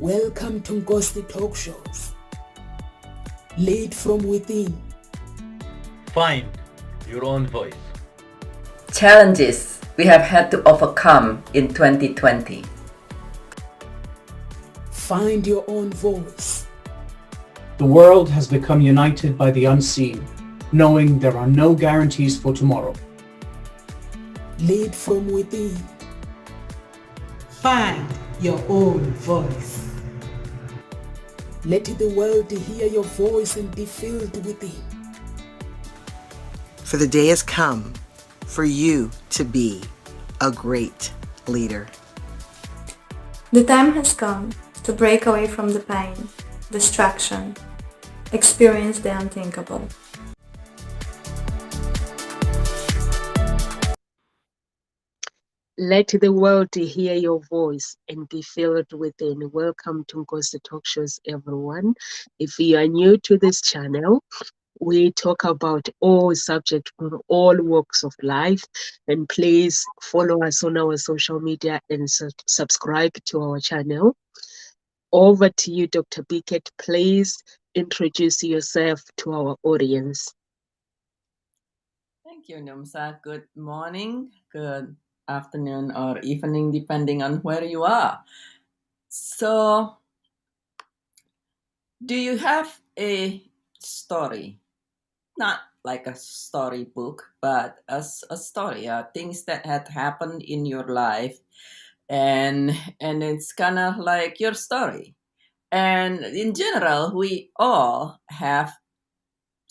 Welcome to Ghost Talk Shows. Lead from within. Find your own voice. Challenges we have had to overcome in 2020. Find your own voice. The world has become united by the unseen, knowing there are no guarantees for tomorrow. Lead from within. Find your own voice. Let the world hear your voice and be filled with it. For the day has come for you to be a great leader. The time has come to break away from the pain, distraction, experience the unthinkable. Let the world hear your voice and be filled within. Welcome to Ghost Talk Shows, everyone. If you are new to this channel, we talk about all subjects from all walks of life. And please follow us on our social media and subscribe to our channel. Over to you, Dr. Bickett. Please introduce yourself to our audience. Thank you, Numsa. Good morning, good afternoon, or evening, depending on where you are. So, do you have a story? Not like a storybook, but as a story, things that had happened in your life, and it's kind of like your story. And in general, we all have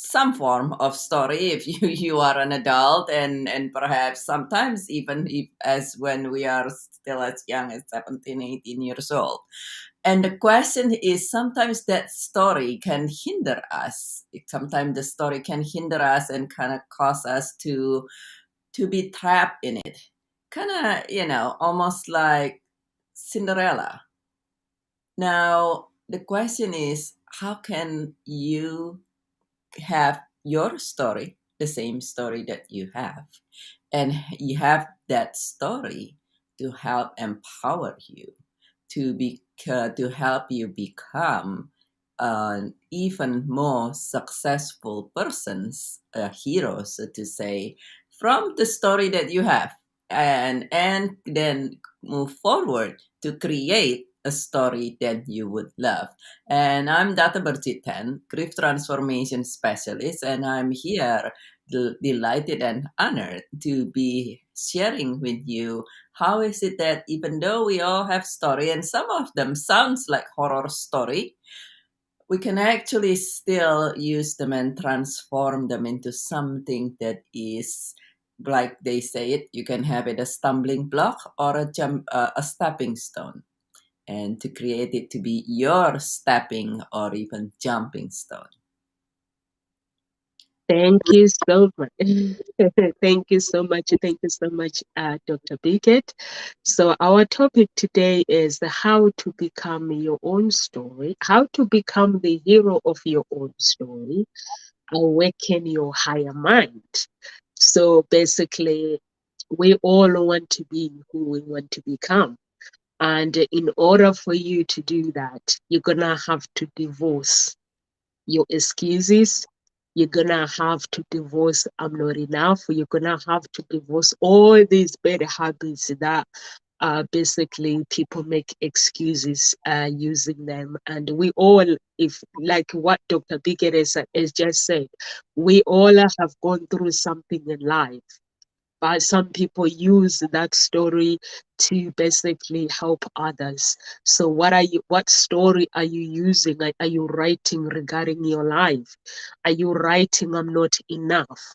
some form of story if you are an adult, and perhaps sometimes even if as when we are still as young as 17, 18 years old. And the question is, sometimes that story can hinder us. Sometimes the story can hinder us and kind of cause us to be trapped in it. Kind of, almost like Cinderella. Now, the question is, how can you have your story, the same story that you have, and you have that story to help empower you to help you become an even more successful persons, a hero, so to say, from the story that you have, and then move forward to create a story that you would love. And I'm Dr. Berjitan, Grief Transformation Specialist, and I'm here delighted and honored to be sharing with you how is it that even though we all have story, and some of them sounds like horror story, we can actually still use them and transform them into something that is, like they say it, you can have it a stumbling block or a stepping stone, and to create it to be your stepping or even jumping stone. Thank you so much. Thank you so much. Thank you so much, Dr. Bickett. So our topic today is how to become your own story, how to become the hero of your own story, awaken your higher mind. So basically, we all want to be who we want to become. And in order for you to do that, you're going to have to divorce your excuses. You're gonna have to divorce I'm not enough. You're gonna have to divorce all these bad habits that basically people make excuses using them. And we all, if like what Dr. Biggett has just said, we all have gone through something in life. But some people use that story to basically help others. So what story are you using? Are you writing regarding your life? Are you writing I'm not enough?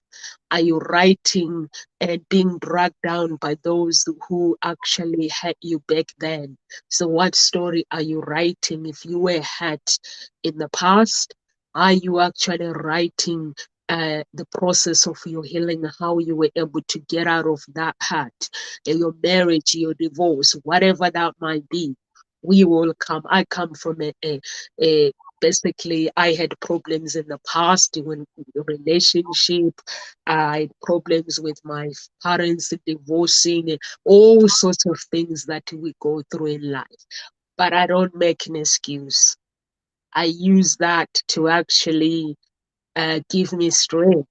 Are you writing and being dragged down by those who actually hurt you back then? So what story are you writing? If you were hurt in the past, are you actually writing the process of your healing, how you were able to get out of that hurt, your marriage, your divorce, whatever that might be? We will come. I come from a basically, I had problems in the past when relationship. I had problems with my parents divorcing, all sorts of things that we go through in life. but I don't make an excuse. I use that to actually give me strength.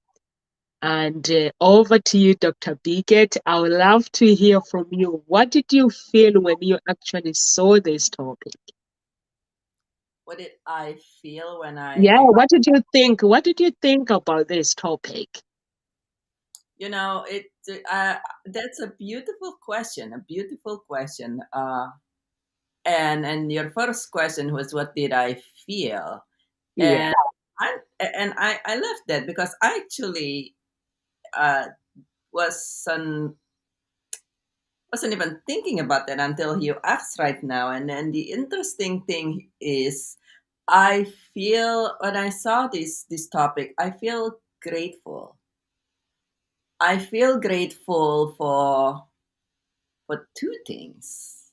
And over to you, Dr. Biget. I would love to hear from you. What did you feel when you actually saw this topic? What did I feel when Yeah, what did you think? What did you think about this topic? You know, that's a beautiful question. A beautiful question. And your first question was, what did I feel? Yeah. And I love that because I actually wasn't wasn't even thinking about that until you asked right now. And then the interesting thing is, I feel when I saw this topic, I feel grateful. I feel grateful for two things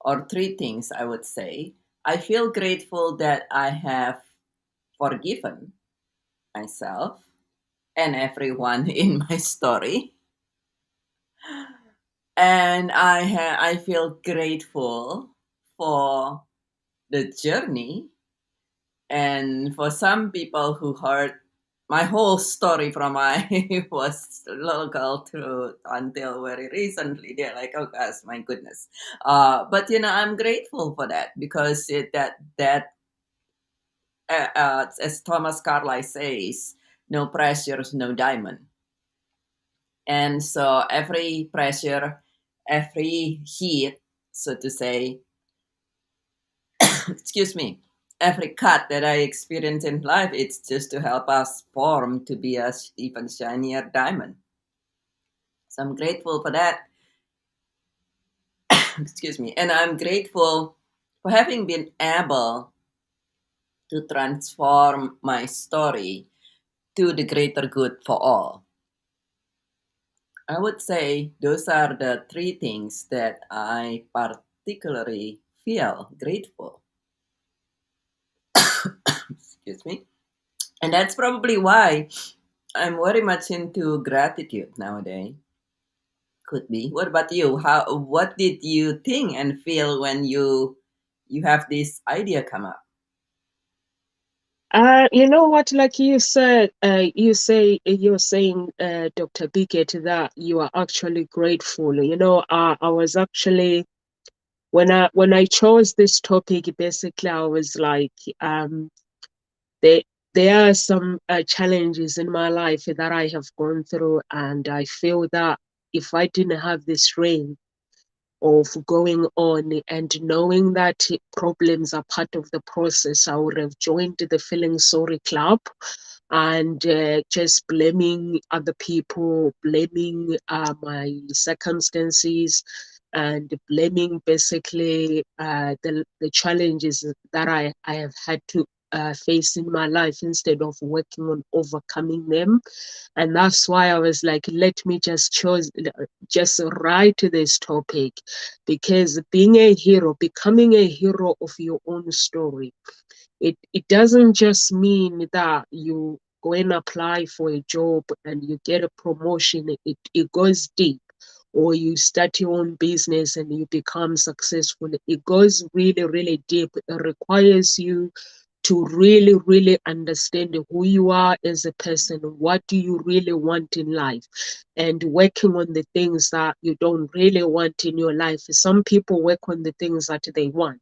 or three things, I would say. I feel grateful that I have forgiven myself and everyone in my story. And I feel grateful for the journey, and for some people who heard my whole story from I was local to until very recently, they're like, oh gosh, my goodness. But I'm grateful for that because as Thomas Carlyle says, no pressure, no diamond. And so every pressure, every heat, so to say, excuse me, every cut that I experience in life, it's just to help us form to be a even shinier diamond. So I'm grateful for that. Excuse me. And I'm grateful for having been able to transform my story to the greater good for all. I would say those are the three things that I particularly feel grateful. Excuse me. And that's probably why I'm very much into gratitude nowadays. Could be. What about you? What did you think and feel when you have this idea come up? You know what, like you said, you're saying, Dr. Biget, that you are actually grateful. I was actually, when I chose this topic, basically I was like, there there are some challenges in my life that I have gone through, and I feel that if I didn't have this strength of going on and knowing that problems are part of the process, I would have joined the Feeling Sorry Club and just blaming other people, blaming my circumstances, and blaming basically the challenges that I have had to face in my life instead of working on overcoming them. And that's why I was like, let me just write this topic, because becoming a hero of your own story, it doesn't just mean that you go and apply for a job and you get a promotion. It goes deep. Or you start your own business and you become successful. It goes really, really deep. It requires you to really, really understand who you are as a person. What do you really want in life? And working on the things that you don't really want in your life. Some people work on the things that they want.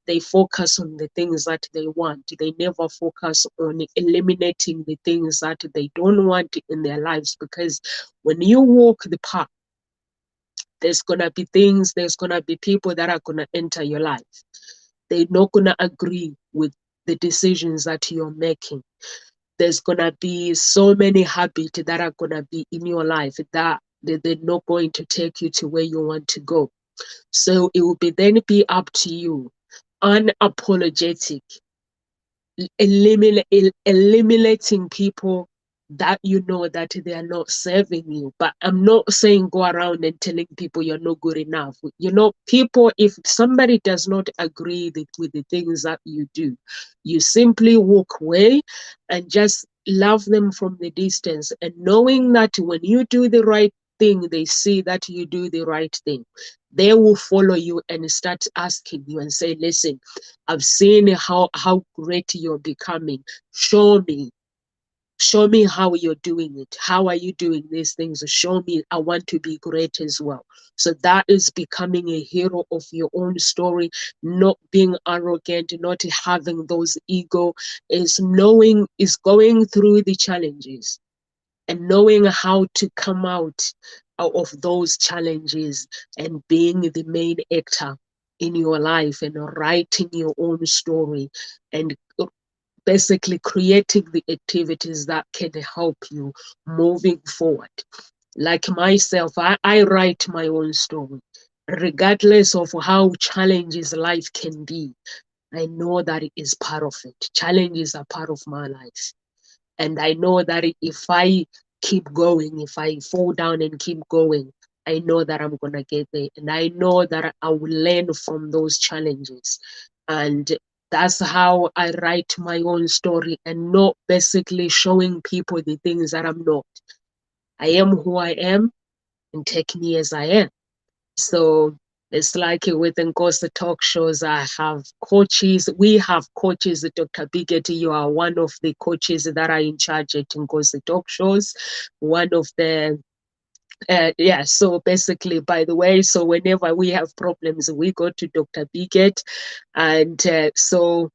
They focus on the things that they want. They never focus on eliminating the things that they don't want in their lives. Because when you walk the path, there's gonna be people that are gonna enter your life. They're not gonna agree with the decisions that you're making. There's gonna be so many habits that are gonna be in your life that they're not going to take you to where you want to go. So it will be up to you, unapologetic, eliminating people that you know that they are not serving you. But I'm not saying go around and telling people you're not good enough. People, if somebody does not agree with the things that you do, you simply walk away and just love them from the distance, and knowing that when you do the right thing, they see that you do the right thing. they will follow you and start asking you and say, listen, I've seen how great you're becoming. Show me how you're doing it. How are you doing these things? Show me. I want to be great as well. So that is becoming a hero of your own story, not being arrogant, not having those ego, is going through the challenges and knowing how to come out of those challenges and being the main actor in your life and writing your own story and basically creating the activities that can help you moving forward. Like myself, I write my own story. Regardless of how challenges life can be, I know that it is part of it. Challenges are part of my life. And I know that if I keep going, if I fall down and keep going, I know that I'm going to get there. And I know that I will learn from those challenges. And that's how I write my own story and not basically showing people the things that I'm not. I am who I am and take me as I am. So it's like with Ngozi talk shows, I have coaches. We have coaches. Dr. Biget, you are one of the coaches that are in charge at Ngozi talk shows. One of the so basically, by the way, so whenever we have problems, we go to Dr. Biget, and so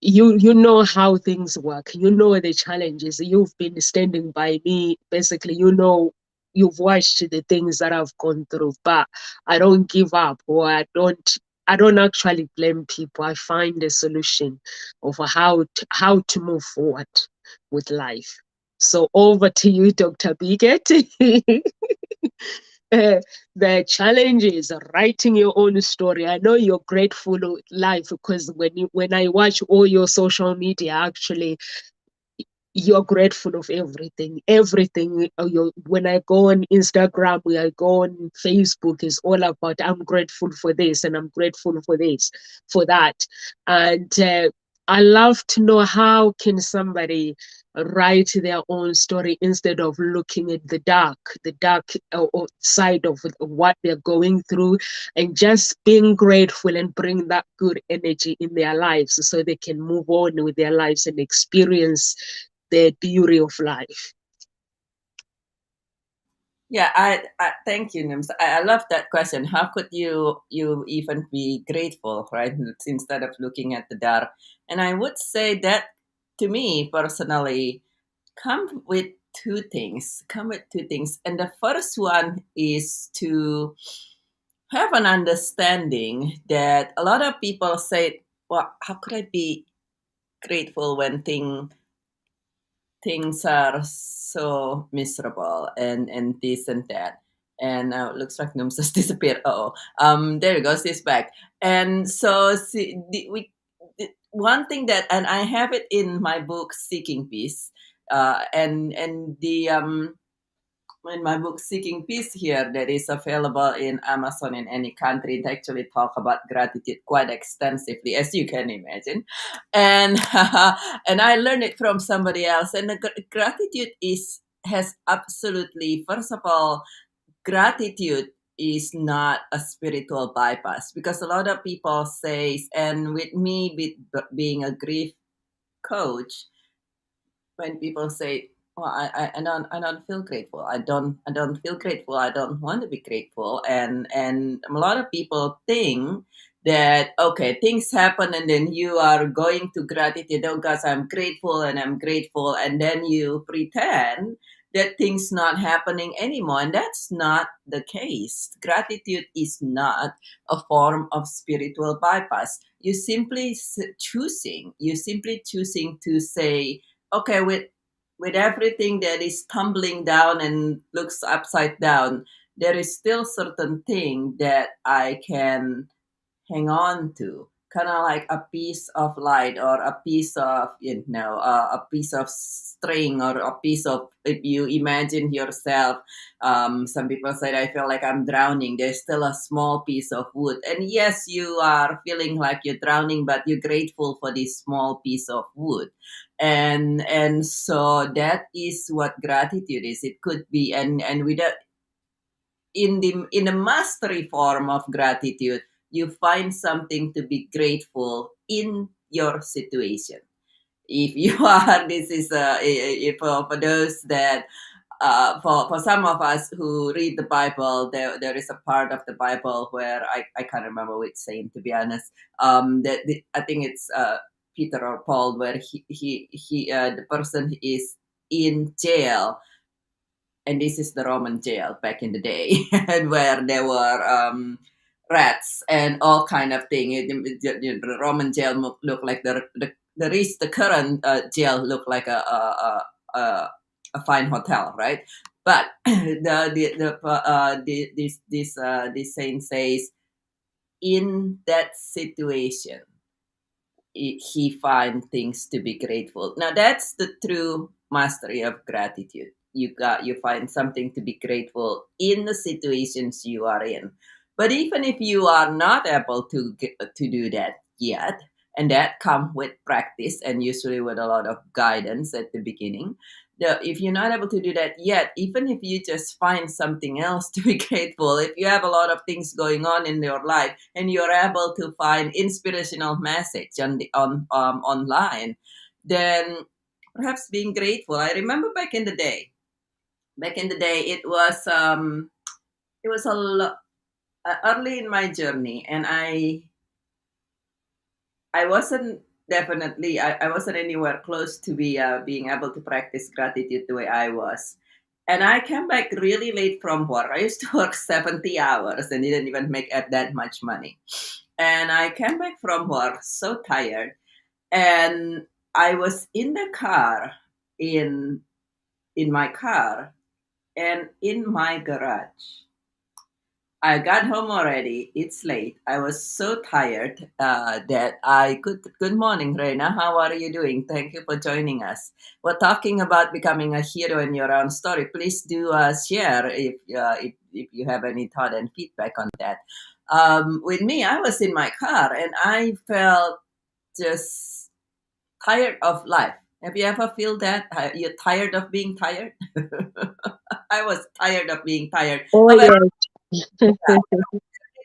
you know how things work. You know the challenges. You've been standing by me. Basically, you've watched the things that I've gone through, but I don't give up, or I don't actually blame people. I find a solution of how to move forward with life. So over to you, Dr. Biget. The challenge is writing your own story. I know you're grateful life because when I watch all your social media, actually you're grateful of everything. Everything. When I go on Instagram, when I go on Facebook, is all about I'm grateful for this and I'm grateful for this, for that. And I love to know how can somebody write their own story instead of looking at the dark side of what they're going through, and just being grateful and bring that good energy in their lives so they can move on with their lives and experience the beauty of life. Yeah, I thank you, Nims. I love that question. How could you even be grateful, right? Instead of looking at the dark. And I would say that to me personally, come with two things. Come with two things. And the first one is to have an understanding that a lot of people say, well, how could I be grateful when things are so miserable and this and that. And now it looks like Nums has disappeared. Oh, there he goes. He's back. And so one thing that, and I have it in my book Seeking Peace, and the in my book Seeking Peace here that is available in Amazon in any country, it actually talk about gratitude quite extensively, as you can imagine. And and I learned it from somebody else. And the gratitude has absolutely, first of all, gratitude is not a spiritual bypass, because a lot of people say, and with me being a grief coach, when people say, well, I don't feel grateful. I don't feel grateful. I don't want to be grateful. And a lot of people think that, okay, things happen and then you are going to gratitude. Oh gosh, I'm grateful and I'm grateful. And then you pretend that things not happening anymore. And that's not the case. Gratitude is not a form of spiritual bypass. You simply choosing to say, okay, with everything that is tumbling down and looks upside down, there is still certain thing that I can hang on to, kind of like a piece of light or a piece of a piece of string or a piece of, if you imagine yourself, some people say, I feel like I'm drowning. There's still a small piece of wood, and yes, you are feeling like you're drowning, but you're grateful for this small piece of wood. And so that is what gratitude is. It could be, and without, in the mastery form of gratitude, you find something to be grateful in your situation. If you are, this is if for those that for some of us who read the Bible, there is a part of the Bible where I can't remember which saint, to be honest. I think it's Peter or Paul, where the person is in jail, and this is the Roman jail back in the day, and where there were rats and all kind of thing. The Roman jail look like the current jail look like a fine hotel, right? But this saint says, in that situation, he find things to be grateful. Now that's the true mastery of gratitude. You find something to be grateful in the situations you are in. But even if you are not able to do that yet, and that comes with practice and usually with a lot of guidance at the beginning, if you're not able to do that yet, even if you just find something else to be grateful, if you have a lot of things going on in your life and you're able to find inspirational message online, then perhaps being grateful. I remember back in the day, it was early in my journey, and I wasn't definitely I wasn't anywhere close to being able to practice gratitude the way I was. And I came back really late from work. I used to work 70 hours and didn't even make that much money. And I came back from work so tired, and I was in the car, in my car, and in my garage. I got home already. It's late. I was so tired that I could. Good morning, Reina. How are you doing? Thank you for joining us. We're talking about becoming a hero in your own story. Please do share if you have any thought and feedback on that. With me, I was in my car and I felt just tired of life. Have you ever feel that you're tired of being tired? I was tired of being tired. Oh However, yes.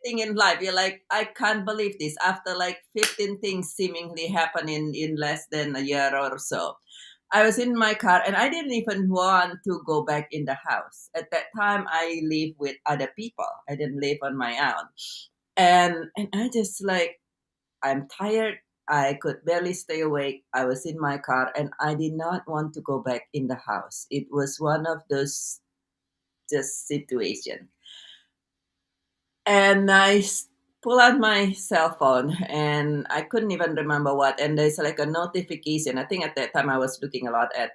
thing in life, you're like, I can't believe this. After like 15 things seemingly happen in less than a year or so, I was in my car and I didn't even want to go back in the house. At that time, I live with other people. I didn't live on my own, and I just like, I'm tired. I could barely stay awake. I was in my car and I did not want to go back in the house. It was one of those just situations. And pull out my cell phone and I couldn't even remember what. And there's like a notification. I think at that time I was looking a lot at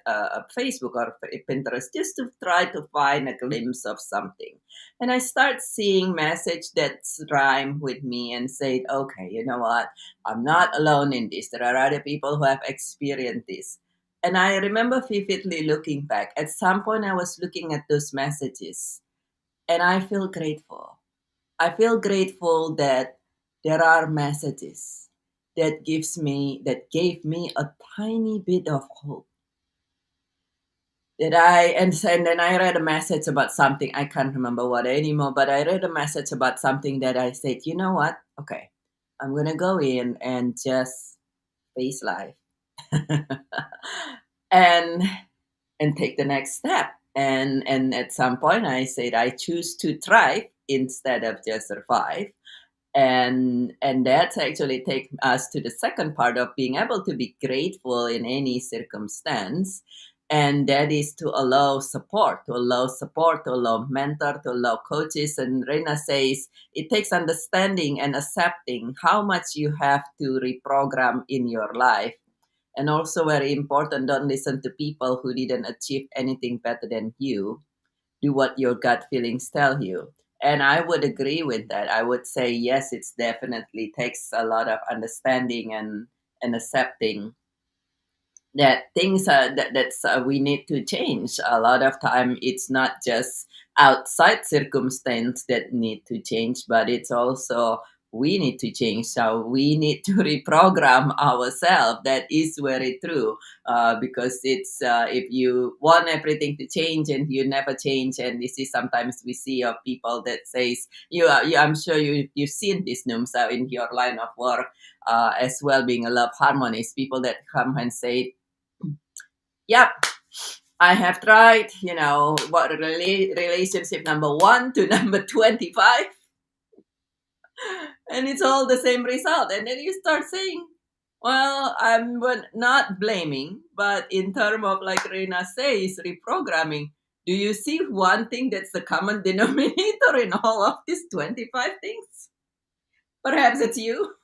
Facebook or Pinterest just to try to find a glimpse of something. And I start seeing message that's rhyme with me and said, okay, you know what? I'm not alone in this. There are other people who have experienced this. And I remember vividly looking back. At some point, I was looking at those messages and I feel grateful. I feel grateful that there are messages that gave me a tiny bit of hope. And then I read a message about something, I can't remember what anymore, but I read a message about something that I said, you know what? Okay, I'm gonna go in and just face life. and and take the next step. And at some point I said I choose to thrive instead of just survive. And that's actually take us to the second part of being able to be grateful in any circumstance, and that is to allow support, to allow mentor, to allow coaches. And Reina says it takes understanding and accepting how much you have to reprogram in your life. And also very important, don't listen to people who didn't achieve anything better than you. Do what your gut feelings tell you. And I would agree with that. I would say yes, it's definitely takes a lot of understanding and accepting that things that's we need to change. A lot of time it's not just outside circumstance that need to change, but it's also we need to change. So we need to reprogram ourselves. That is very true. Because it's if you want everything to change and you never change, and this is sometimes we see of people that says I'm sure you've seen this Numsa in your line of work as well, being a love harmonist, people that come and say, yep, I have tried, what relationship number 1 to number 25, and it's all the same result. And then you start saying, well, I'm not blaming, but in terms of, like Reina says, reprogramming, do you see one thing that's the common denominator in all of these 25 things? Perhaps it's you.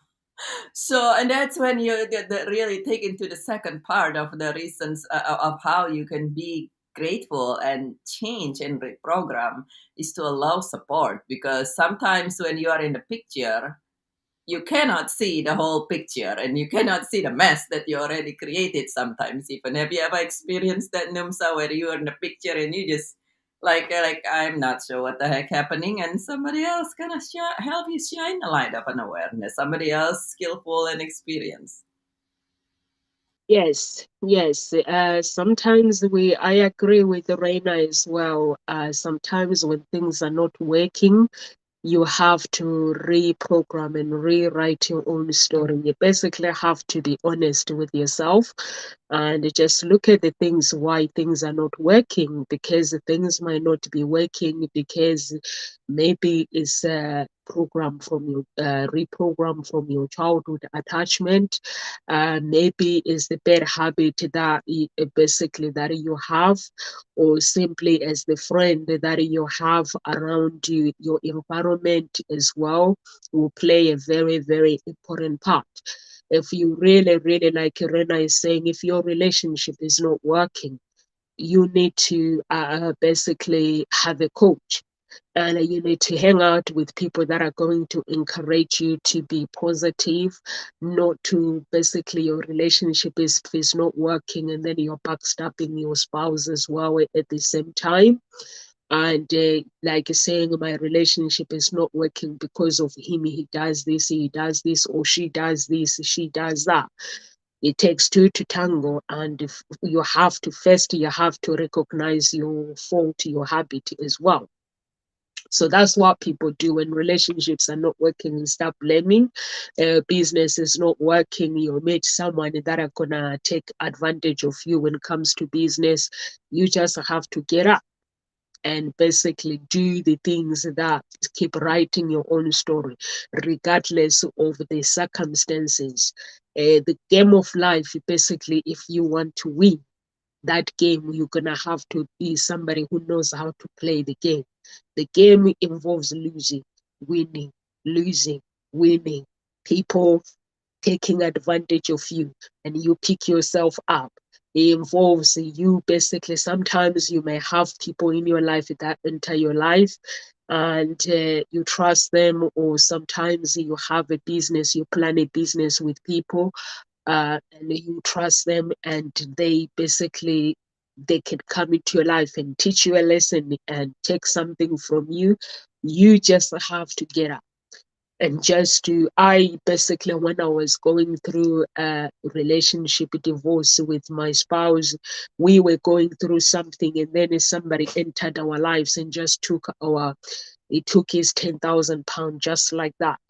So, and that's when you get really take into the second part of the reasons of how you can be grateful and change and reprogram is to allow support, because sometimes when you are in the picture, you cannot see the whole picture and you cannot see the mess that you already created sometimes. Even have you ever experienced that, Numsa, where you are in the picture and you just like I'm not sure what the heck happening, and somebody else gonna help you shine a light of an awareness, somebody else skillful and experienced. Yes, yes. Sometimes I agree with Reina as well. Sometimes when things are not working, you have to reprogram and rewrite your own story. You basically have to be honest with yourself and just look at the things, why things are not working, because things might not be working because maybe it's a program from your reprogram from your childhood attachment. Maybe it's the bad habit that basically that you have, or simply as the friend that you have around you. Your environment as well will play a very, very important part. If you really, really, like Irena is saying, if your relationship is not working, you need to basically have a coach, and you need to hang out with people that are going to encourage you to be positive, not to basically your relationship is not working and then you're backstabbing your spouse as well at the same time. And like saying, my relationship is not working because of him, he does this, or she does this, she does that. It takes two to tango, and if you have to first, you have to recognize your fault, your habit as well. So that's what people do when relationships are not working. You start blaming. Business is not working. You meet someone that are gonna take advantage of you when it comes to business. You just have to get up and basically do the things that keep writing your own story, regardless of the circumstances. The game of life, basically, if you want to win that game, you're gonna have to be somebody who knows how to play the game. The game involves losing, winning, losing, winning, people taking advantage of you, and you pick yourself up. It involves you basically. Sometimes you may have people in your life that enter your life and you trust them, or sometimes you have a business, you plan a business with people and you trust them, and they can come into your life and teach you a lesson and take something from you. You just have to get up. And just to, I basically, when I was going through a relationship divorce with my spouse, we were going through something, and then somebody entered our lives and just he took his £10,000 just like that.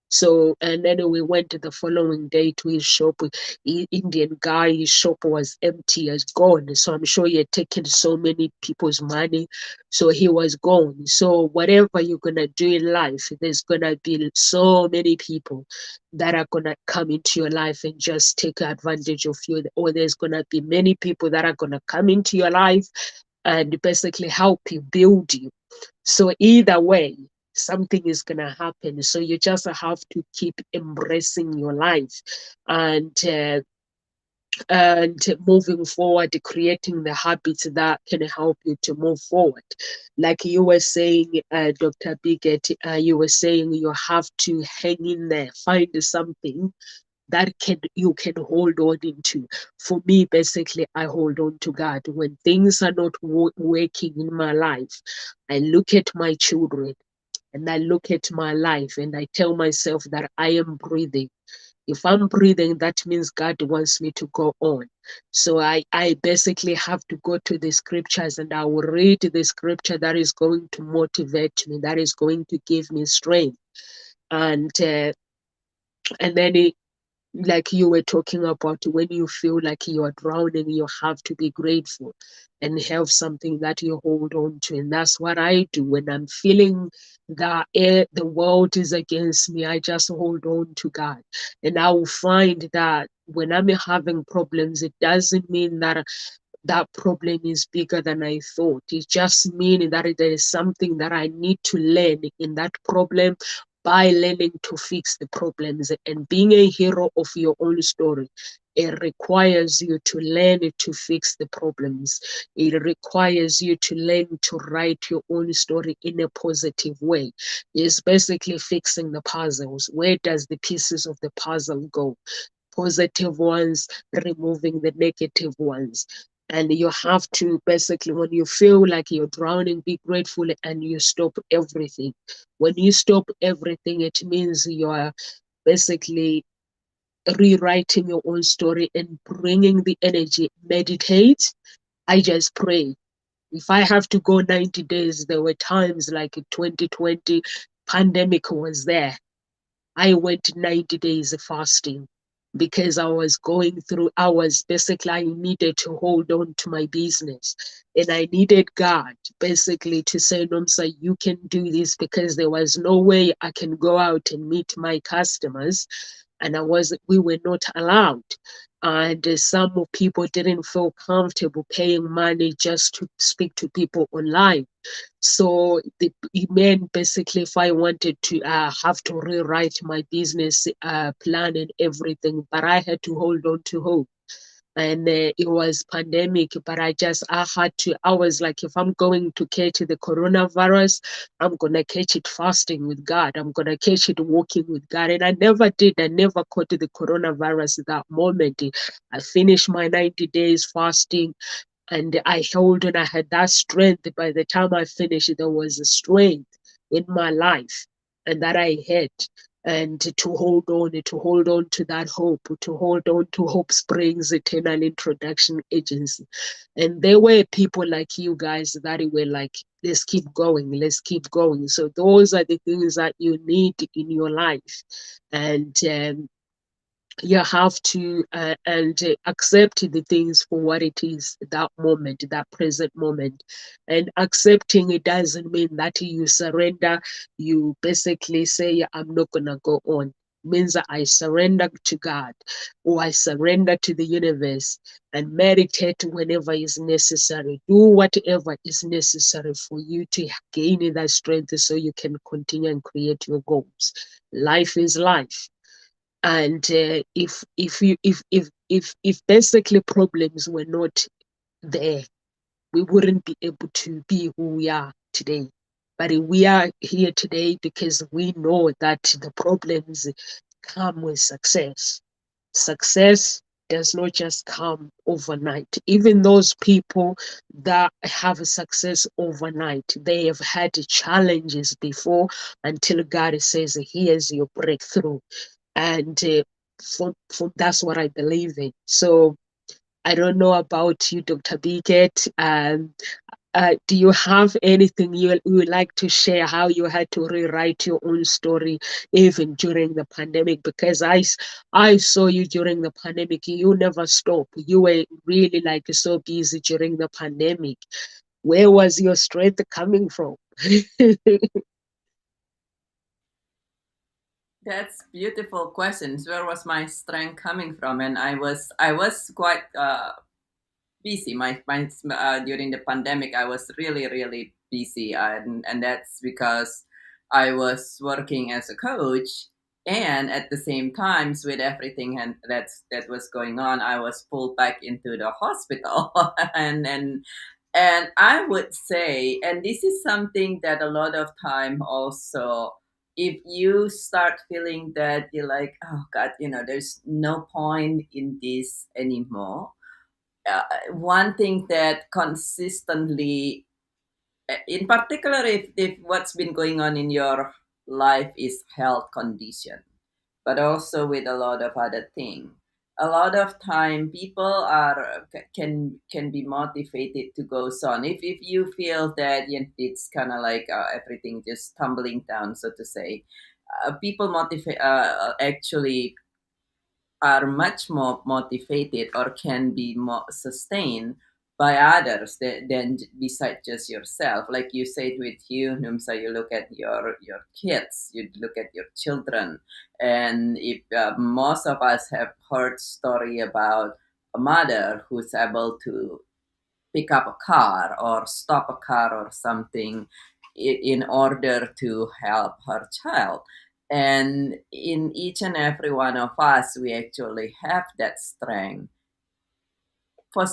So, and then we went the following day to his shop. Indian guy, his shop was empty, as gone. So I'm sure he had taken so many people's money. So he was gone. So whatever you're gonna do in life, there's gonna be so many people that are gonna come into your life and just take advantage of you. Or there's gonna be many people that are gonna come into your life and basically help you, build you. So either way, something is going to happen. So you just have to keep embracing your life and moving forward, creating the habits that can help you to move forward. Like you were saying, Dr. Bigot, you were saying you have to hang in there, find something that you can hold on into. For me, basically, I hold on to God. When things are not working in my life, I look at my children and I look at my life and I tell myself that I am breathing. If I'm breathing, that means God wants me to go on. So I basically have to go to the scriptures, and I will read the scripture that is going to motivate me, that is going to give me strength. And then like you were talking about, when you feel like you are drowning, you have to be grateful and have something that you hold on to. And that's what I do when I'm feeling that the world is against me. I just hold on to God, and I will find that when I'm having problems, it doesn't mean that that problem is bigger than I thought. It just means that there is something that I need to learn in that problem by learning to fix the problems. And being a hero of your own story, it requires you to learn to fix the problems. It requires you to learn to write your own story in a positive way. It's basically fixing the puzzles. Where does the pieces of the puzzle go? Positive ones, removing the negative ones. And you have to basically, when you feel like you're drowning, be grateful and you stop everything. When you stop everything, it means you are basically rewriting your own story and bringing the energy. Meditate. I just pray. If I have to go 90 days, there were times like 2020, pandemic was there. I went 90 days fasting because I was basically, I needed to hold on to my business. And I needed God basically to say, Nomsa, you can do this, because there was no way I can go out and meet my customers. And we were not allowed. And some people didn't feel comfortable paying money just to speak to people online. So it meant basically, if I wanted to have to rewrite my business plan and everything, but I had to hold on to hope. And it was pandemic, but I was like, if I'm going to catch the coronavirus, I'm going to catch it fasting with God. I'm going to catch it walking with God. And I never did. I never caught the coronavirus at that moment. I finished my 90 days fasting, and I held on. I had that strength. By the time I finished, there was a strength in my life, and that I had, and to hold on to that hope, to hold on to Hope Springs Eternal Introduction Agency. And there were people like you guys that were like, let's keep going, let's keep going. So those are the things that you need in your life. And you have to accept the things for what it is, that moment, that present moment. And accepting it doesn't mean that you surrender. You basically say, I'm not gonna go on. It means that I surrender to God, or I surrender to the universe, and meditate whenever is necessary. Do whatever is necessary for you to gain that strength so you can continue and create your goals. Life is life. And if basically problems were not there, we wouldn't be able to be who we are today. But we are here today because we know that the problems come with success. Success does not just come overnight. Even those people that have a success overnight, they have had challenges before, until God says, here's your breakthrough. And that's what I believe in. So I don't know about you, Dr. Biget. Do you have anything you would like to share, how you had to rewrite your own story even during the pandemic? Because I saw you during the pandemic. You never stopped. You were really like so busy during the pandemic. Where was your strength coming from? That's beautiful questions. Where was my strength coming from? And I was quite busy. My during the pandemic, I was really busy, and that's because I was working as a coach, and at the same times, with everything and that was going on, I was pulled back into the hospital, and I would say, and this is something that a lot of time also, if you start feeling that you're like, oh God, there's no point in this anymore. One thing that consistently in particular, if what's been going on in your life is health condition, but also with a lot of other things. A lot of time people are can be motivated to go on if you feel that it's kind of like everything just tumbling down, so to say. People motivate actually are much more motivated or can be more sustained by others than beside just yourself. Like you said with you, Numsa, you look at your kids, you look at your children, and if most of us have heard story about a mother who's able to pick up a car or stop a car or something in order to help her child. And in each and every one of us, we actually have that strength. For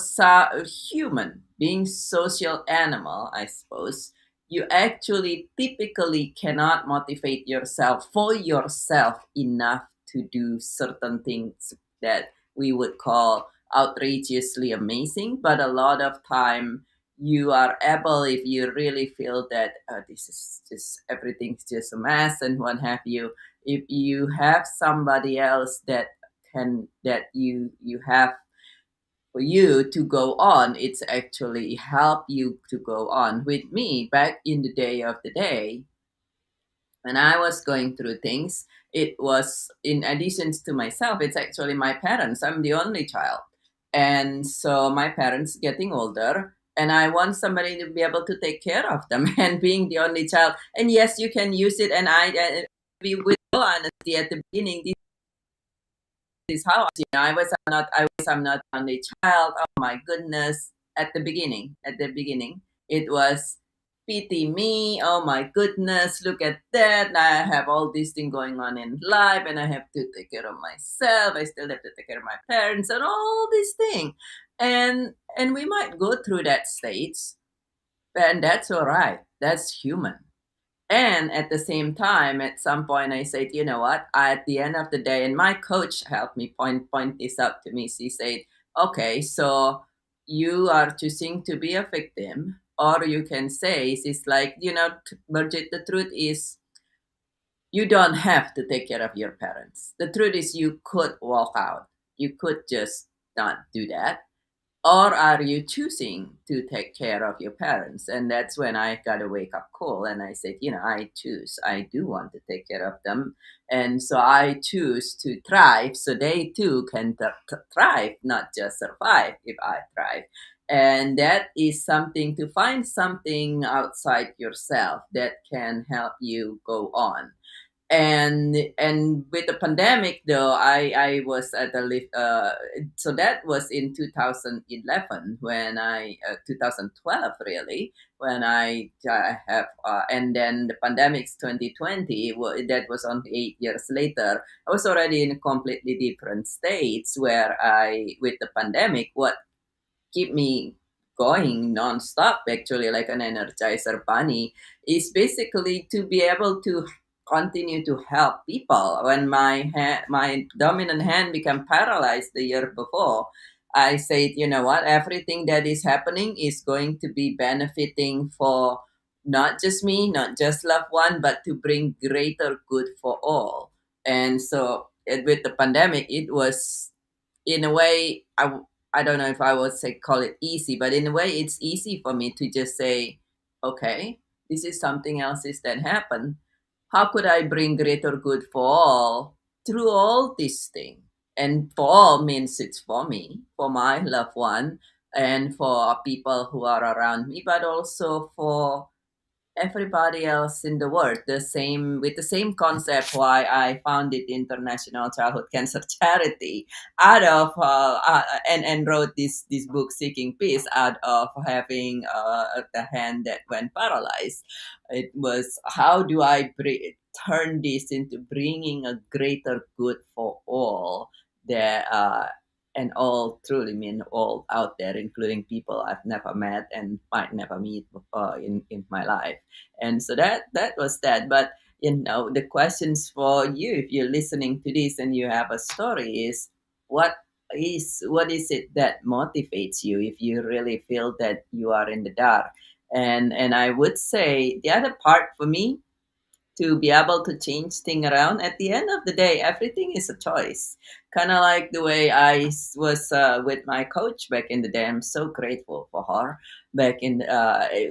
human, being social animal, I suppose, you actually typically cannot motivate yourself for yourself enough to do certain things that we would call outrageously amazing. But a lot of time you are able, if you really feel that this is just everything's just a mess and what have you, if you have somebody else that you have for you to go on, it's actually help you to go on. With me back in the day of the day, when I was going through things, it was in addition to myself, it's actually my parents. I'm the only child. And so my parents getting older, and I want somebody to be able to take care of them and being the only child. And yes, you can use it. And be with all honesty at the beginning, this is how I'm not only child. Oh my goodness. At the beginning, it was pity me. Oh my goodness, look at that. Now I have all these things going on in life and I have to take care of myself. I still have to take care of my parents and all these things. And we might go through that stage, and that's all right. That's human. And at the same time, at some point, I said, you know what? At the end of the day, and my coach helped me point this out to me. She said, okay, so you are choosing to be a victim, or you can say, it's like, Birgit, the truth is, you don't have to take care of your parents. The truth is, you could walk out. You could just not do that, or are you choosing to take care of your parents? And that's when I got a wake up call and I said, I choose. I do want to take care of them. And so I choose to thrive so they too can thrive, not just survive if I thrive. And that is something to find something outside yourself that can help you go on. And with the pandemic though, I was at the so that was in 2011 when I 2012 really, when I have and then the pandemic's 2020, that was only 8 years later. I was already in a completely different states where I, with the pandemic, what keep me going nonstop, actually, like an energizer bunny, is basically to be able to continue to help people. When my dominant hand became paralyzed the year before, I said, you know what, everything that is happening is going to be benefiting for not just me, not just loved one, but to bring greater good for all. And so with the pandemic, it was in a way, I don't know if I would say call it easy, but in a way it's easy for me to just say, okay, this is something else is that happened. How could I bring greater good for all through all these things? And for all means it's for me, for my loved one, and for people who are around me, but also for everybody else in the world, the same with the same concept why I founded International Childhood Cancer Charity out of and wrote this book Seeking Peace out of having the hand that went paralyzed. It was how do I turn this into bringing a greater good for all that and all truly mean all out there, including people I've never met and might never meet in my life. And so that was that. But the questions for you, if you're listening to this and you have a story, is what is it that motivates you if you really feel that you are in the dark? And I would say the other part for me, to be able to change thing around, at the end of the day, everything is a choice. Kind of like the way was with my coach back in the day. I'm so grateful for her back in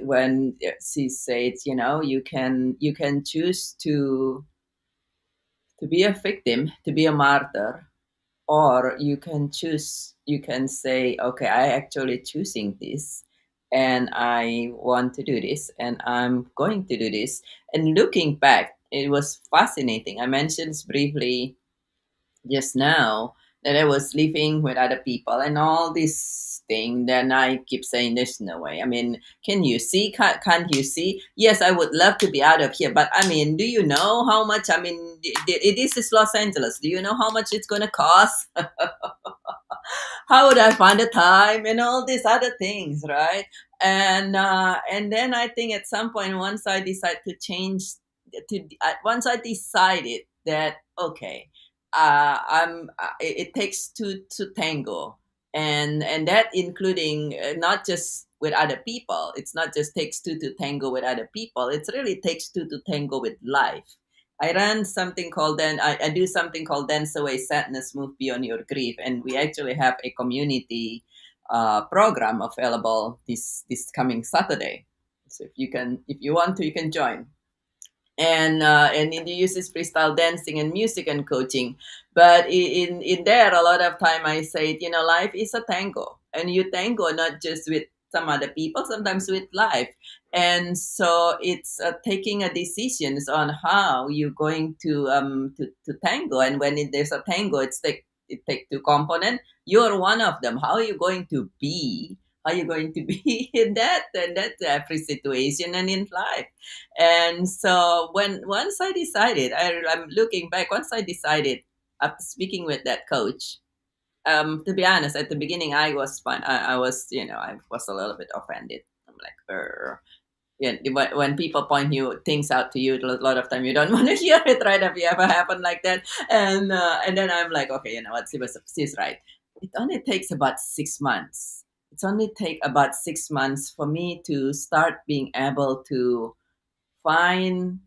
when she said, you can choose to be a victim, to be a martyr, or you can say, okay, I actually choosing this, and I want to do this, and I'm going to do this. And looking back, it was fascinating. I mentioned this briefly just now, that I was living with other people and all this thing. Then I keep saying, "There's no way." I mean, can you see? Can't you see? Yes, I would love to be out of here, but I mean, do you know how much? I mean, it is Los Angeles. Do you know how much it's gonna cost? How would I find the time and all these other things, right? And then I think at some point, once I decide to change, once I decided that okay, it takes two to tango, and that including not just with other people. It's not just takes two to tango with other people. It really takes two to tango with life. I do something called Dance Away Sadness, Move Beyond Your Grief, and we actually have a community program available this coming Saturday. So if you want to, you can join. And it uses freestyle dancing and music and coaching. But in there, a lot of time I say, life is a tango, and you tango not just with some other people, sometimes with life. And so it's taking a decisions on how you're going to tango. And when there's a tango, it take two component. You're one of them. How are you going to be? How are you going to be in that? And that's every situation and in life. And so once I decided, I'm looking back. Once I decided, after speaking with that coach, to be honest, at the beginning I was fine. I was, I was a little bit offended. I'm like, yeah. When people point things out to you, a lot of time you don't want to hear it, right? Have you ever happened like that? And then I'm like, okay, you know what? She's right. It only takes about 6 months. It's only take about 6 months for me to start being able to find,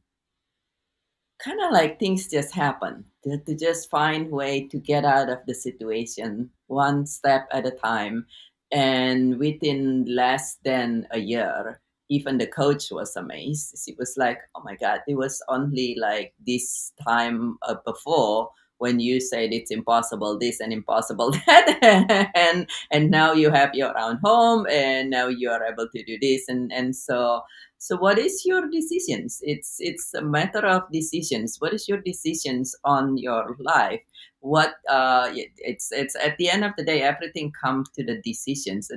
kind of like things just happen, to just find way to get out of the situation one step at a time. And within less than a year, even the coach was amazed. She was like, oh my god, it was only like this time before, when you said it's impossible this and impossible that, and now you have your own home, and now you are able to do this. And so what is your decisions? It's a matter of decisions. What is your decisions on your life? It's at the end of the day, everything comes to the decisions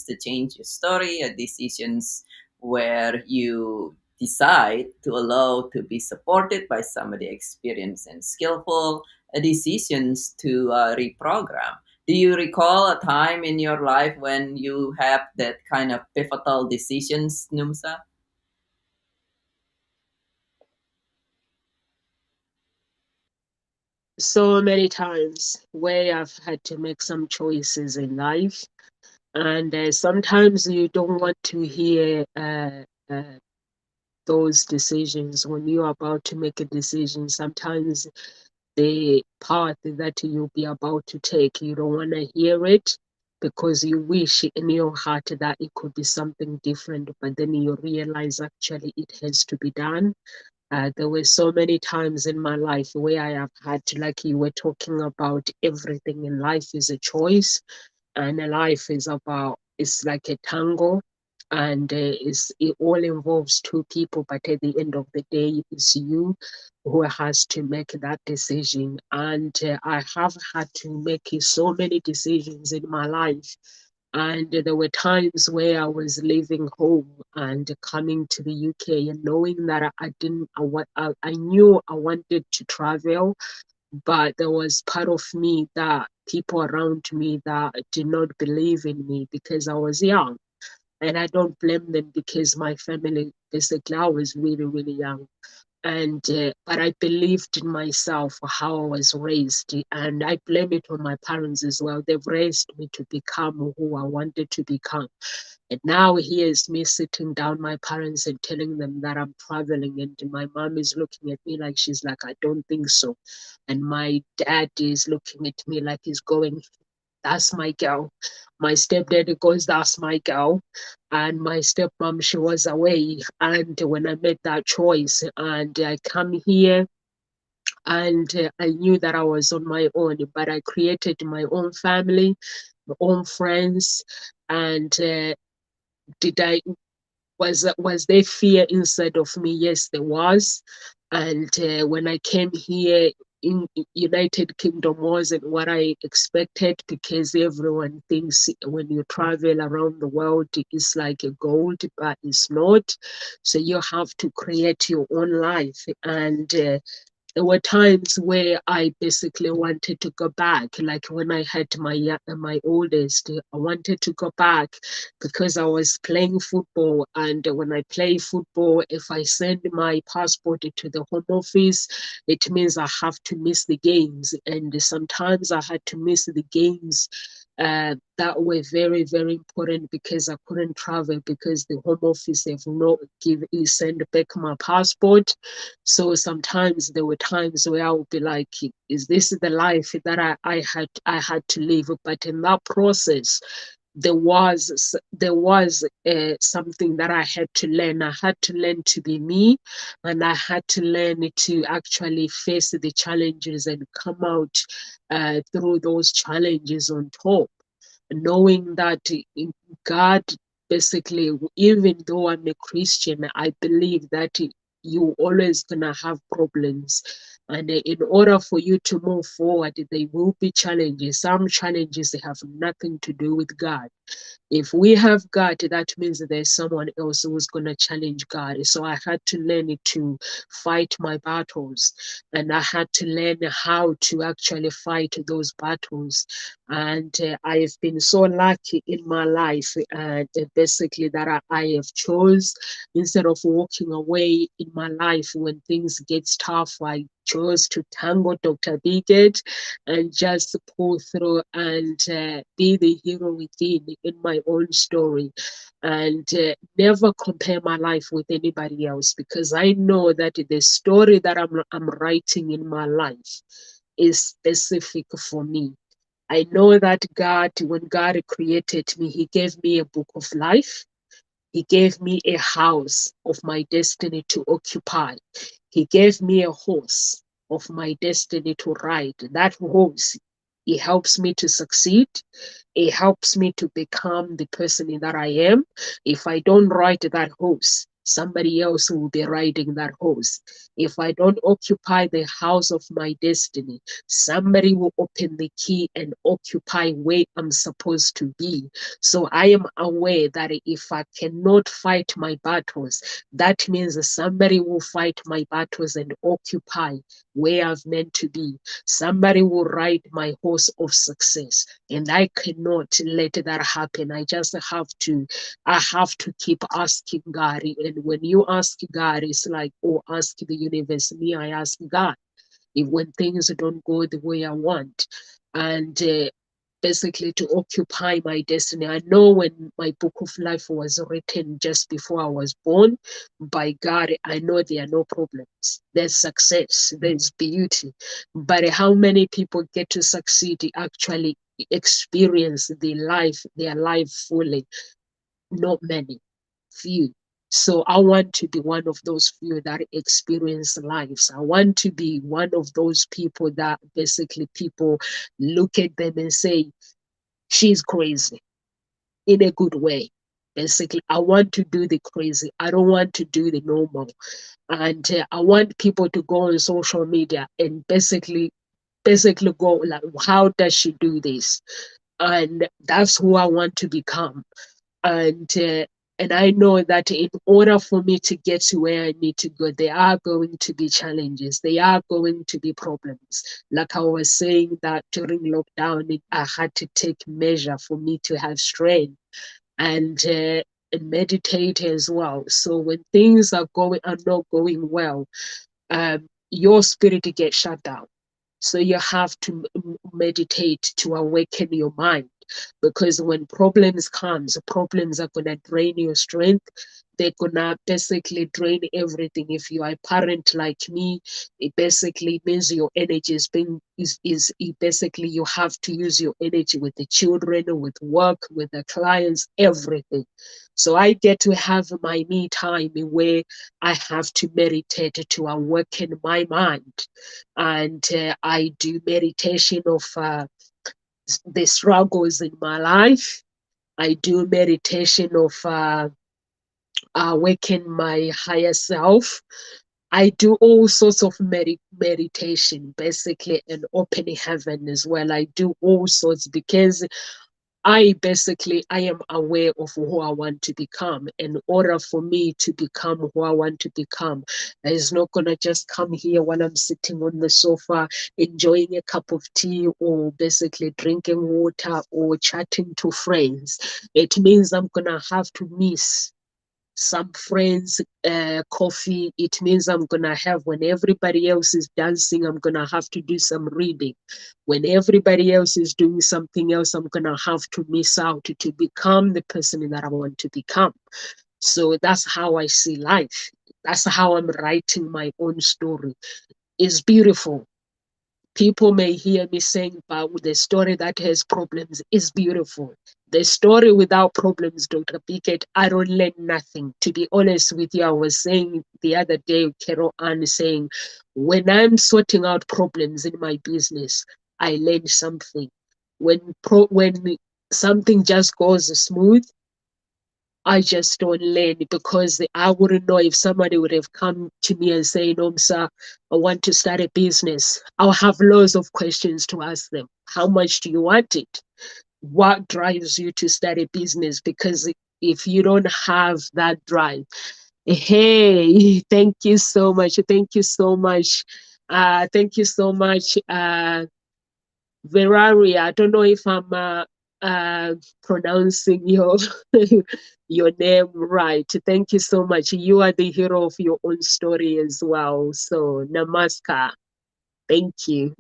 to change your story, decisions where you decide to allow to be supported by somebody experienced and skillful, decisions to reprogram. Do you recall a time in your life when you have that kind of pivotal decisions, Numsa? So many times where I've had to make some choices in life, and sometimes you don't want to hear those decisions when you're about to make a decision. Sometimes the path that you'll be about to take, you don't want to hear it, because you wish in your heart that it could be something different, but then you realize actually it has to be done. There were so many times in my life where I have had to, like you were talking about, everything in life is a choice, and a life is about, it's like a tango, and it all involves two people, but at the end of the day, it's you who has to make that decision. And I have had to make so many decisions in my life, and there were times where I was leaving home and coming to the UK, and knowing that I didn't, I knew I wanted to travel, but there was part of me, that people around me, that did not believe in me because I was young. And I don't blame them, because my family, basically, I was really, really young. And but I believed in myself, how I was raised, and I blame it on my parents as well. They've raised me to become who I wanted to become. And now here's me sitting down my parents and telling them that I'm traveling, and my mom is looking at me like she's like, I don't think so. And my dad is looking at me like he's going, that's my girl. My stepdad goes, that's my girl. And my stepmom, she was away. And when I made that choice and I come here, and I knew that I was on my own, but I created my own family, my own friends. And did I was there fear inside of me? Yes, there was. And when I came here in United Kingdom, wasn't what I expected, because everyone thinks when you travel around the world it's like a gold, but it's not. So you have to create your own life. And there were times where I basically wanted to go back, like when I had my oldest, I wanted to go back because I was playing football. And when I play football, if I send my passport to the home office, it means I have to miss the games. And sometimes I had to miss the games that were very, very important, because I couldn't travel because the home office have not send back my passport. So sometimes there were times where I would be like, is this the life that I had to live? But in that process, there was something that I had to learn. I had to learn to be me, and I had to learn to actually face the challenges and come out through those challenges on top, knowing that God, basically, even though I'm a Christian, I believe that you always gonna have problems. And in order for you to move forward, there will be challenges. Some challenges, they have nothing to do with God. If we have God, that means that there's someone else who's going to challenge God. So I had to learn to fight my battles, and I had to learn how to actually fight those battles. And I have been so lucky in my life, and basically that I have chose, instead of walking away in my life when things get tough, I chose to tango Dr. Bigot and just pull through and be the hero within in my own story, and never compare my life with anybody else, because I know that the story that I'm writing in my life is specific for me. I know that God, when God created me, He gave me a book of life. He gave me a house of my destiny to occupy. He gave me a horse of my destiny to ride. That horse, it helps me to succeed. It helps me to become the person that I am. If I don't ride that horse, somebody else will be riding that horse. If I don't occupy the house of my destiny, somebody will open the key and occupy where I'm supposed to be. So I am aware that if I cannot fight my battles, that means somebody will fight my battles and occupy where I've meant to be. Somebody will ride my horse of success, and I cannot let that happen. I have to keep asking God. And when you ask God, it's like, oh, ask the universe. Me, I ask God if when things don't go the way I want. And basically to occupy my destiny. I know when my book of life was written just before I was born by God, I know there are no problems. There's success, there's beauty. But how many people get to succeed, actually experience their life fully? Not many, few. So I want to be one of those few that experience lives. I want to be one of those people that basically people look at them and say, she's crazy, in a good way. Basically, I want to do the crazy. I don't want to do the normal. And I want people to go on social media and basically go like, how does she do this? And that's who I want to become. And I know that in order for me to get to where I need to go, there are going to be challenges. There are going to be problems. Like I was saying that during lockdown, I had to take measure for me to have strength and meditate as well. So when things are not going well, your spirit gets shut down. So you have to meditate to awaken your mind. because when problems comes, problems are gonna drain your strength. They're gonna basically drain everything. If you are a parent like me, it basically means your energy is it basically you have to use your energy with the children, with work, with the clients, everything. So I get to have my me time where I have to meditate to awaken my mind, and I do meditation of the struggles in my life. I do meditation of awaken my higher self. I do all sorts of meditation, basically, and open heaven as well. I do all sorts because I am aware of who I want to become. In order for me to become who I want to become, it's not gonna just come here when I'm sitting on the sofa enjoying a cup of tea or basically drinking water or chatting to friends. It means I'm gonna have to miss some friends, coffee. It means I'm gonna have, when everybody else is dancing, I'm gonna have to do some reading. When everybody else is doing something else, I'm gonna have to miss out to become the person that I want to become. So that's how I see life. That's how I'm writing my own story. It's beautiful. People may hear me saying, but the story that has problems is beautiful. The story without problems, Dr. Pickett, I don't learn nothing. To be honest with you, I was saying the other day, Carol Ann saying, when I'm sorting out problems in my business, I learn something. When something just goes smooth, I just don't learn, because I wouldn't know if somebody would have come to me and say, no, sir, I want to start a business. I'll have loads of questions to ask them. How much do you want it? What drives you to start a business? Because if you don't have that drive, hey, thank you so much. Thank you so much. Thank you so much. Verari, I don't know if I'm pronouncing your your name right. Thank you so much. You are the hero of your own story as well. So namaskar. Thank you.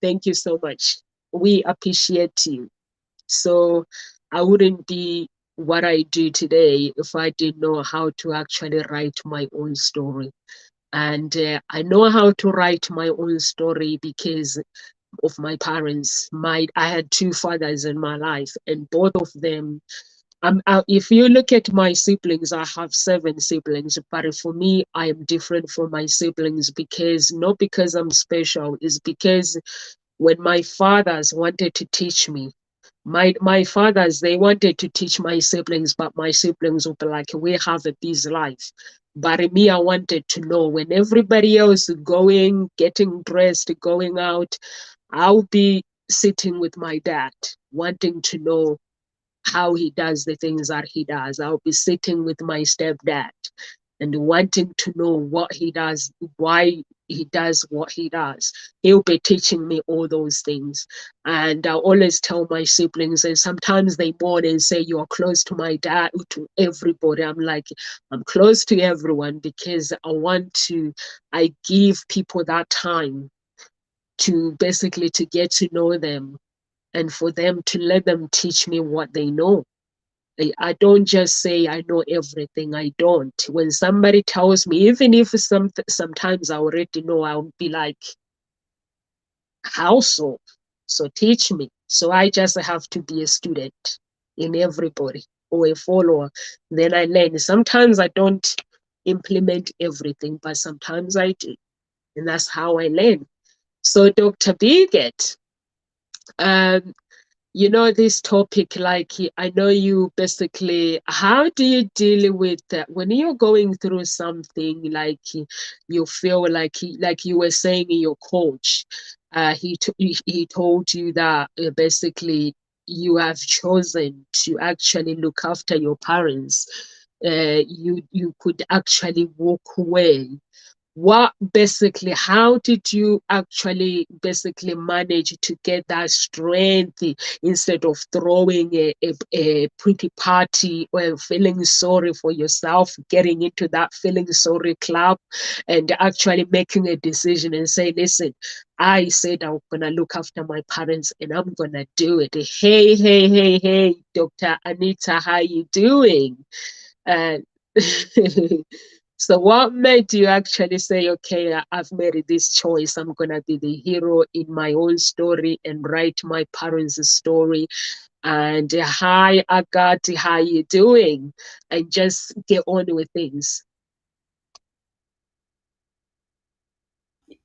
Thank you so much. We appreciate you. So I wouldn't be what I do today if I didn't know how to actually write my own story. And I know how to write my own story because of my parents. I had two fathers in my life, and both of them. If you look at my siblings, I have 7 siblings, but for me, I am different from my siblings, because not because I'm special, is because when my fathers wanted to teach me, my fathers, they wanted to teach my siblings, but my siblings would be like, we have a busy life. But me, I wanted to know, when everybody else is going, getting dressed, going out, I'll be sitting with my dad, wanting to know how he does the things that he does. I'll be sitting with my stepdad and wanting to know what he does, why he does what he does. He'll be teaching me all those things. And I always tell my siblings, and sometimes they mourn and say, you are close to my dad, to everybody. I'm like, I'm close to everyone, because I give people that time to basically to get to know them, and for them to let them teach me what they know. I don't just say I know everything. I don't. When somebody tells me, even if sometimes I already know, I'll be like, how so? So teach me. So I just have to be a student in everybody, or a follower. Then I learn. Sometimes I don't implement everything, but sometimes I do. And that's how I learn. So Dr. Bigot, um, this topic, like, I know you basically, how do you deal with that when you're going through something, like you feel like you were saying, your coach, he told you that basically you have chosen to actually look after your parents. You could actually walk away. how did you actually basically manage to get that strength instead of throwing a pretty party or feeling sorry for yourself, getting into that feeling sorry club and actually making a decision and say, listen, I said I'm gonna look after my parents and I'm gonna do it. Hey, Dr. Anita, how you doing? And so what made you actually say, okay, I've made this choice. I'm going to be the hero in my own story and write my parents' story. And hi, Agati, how you doing? And just get on with things.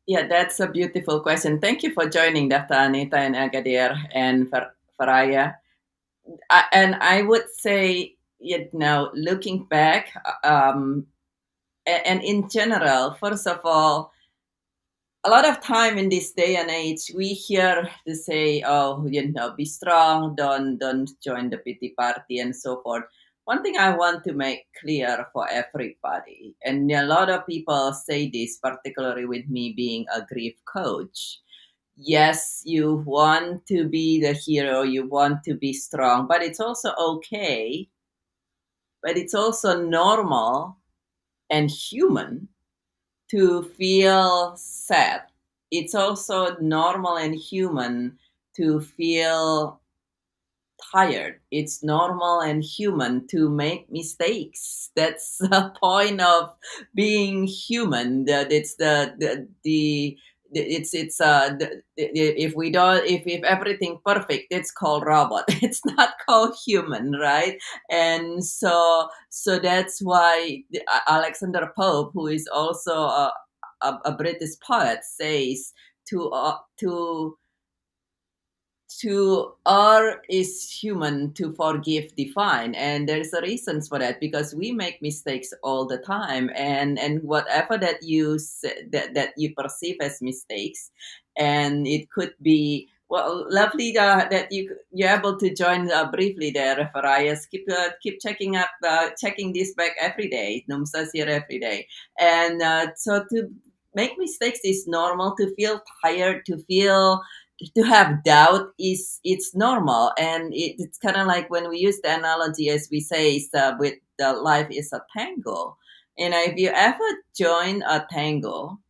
Yeah, that's a beautiful question. Thank you for joining, Dr. Anita and Agadir and Faraya. And I would say, looking back, and in general, first of all, a lot of time in this day and age, we hear to say, "Oh, be strong, don't join the pity party," and so forth. One thing I want to make clear for everybody, and a lot of people say this, particularly with me being a grief coach. Yes, you want to be the hero, you want to be strong, but it's also okay, but it's also normal and human to feel sad. It's also normal and human to feel tired. It's normal and human to make mistakes. That's the point of being human. That it's the it's if we don't if everything perfect, it's called robot. It's not called human, right? And so that's why Alexander Pope, who is also a British poet, says to err is human, to forgive divine, and there's a reasons for that, because we make mistakes all the time, and whatever that that you perceive as mistakes, and it could be, well, lovely that you're able to join briefly there, Farias. Keep checking this back every day. Numsa's here every day, and so to make mistakes is normal. To feel tired, to have doubt, is it's normal, and it's kind of like when we use the analogy, as we say, is with the life is a tango. And if you ever join a tango,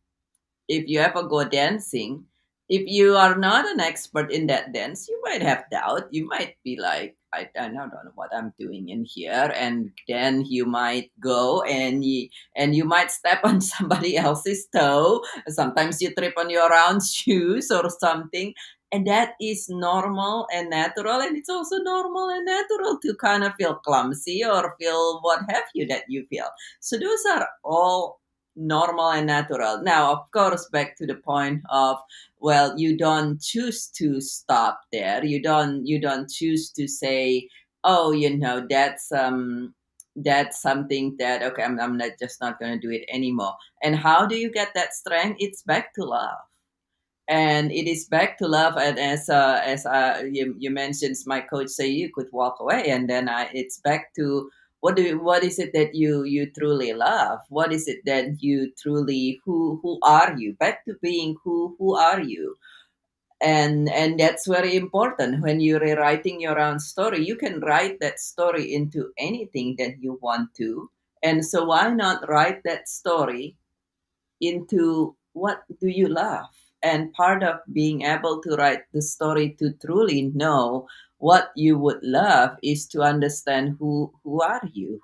if you ever go dancing, if you are not an expert in that dance, you might have doubt. You might be like, I don't know what I'm doing in here. And then you might go and you might step on somebody else's toe. Sometimes you trip on your own shoes or something. And that is normal and natural. And it's also normal and natural to kind of feel clumsy or feel what have you that you feel. So those are all normal and natural. Now, of course, back to the point of, well, you don't choose to stop there. You don't choose to say, oh, that's something that, okay, I'm not just not going to do it anymore. And how do you get that strength? It's back to love, and it is back to love. And you mentioned, my coach say you could walk away, and then it's back to, what is it that you truly love? What is it that you truly, who are you? Back to being who are you? And that's very important. When you're rewriting your own story, you can write that story into anything that you want to. And so why not write that story into what do you love? And part of being able to write the story, to truly know what you would love, is to understand who are you,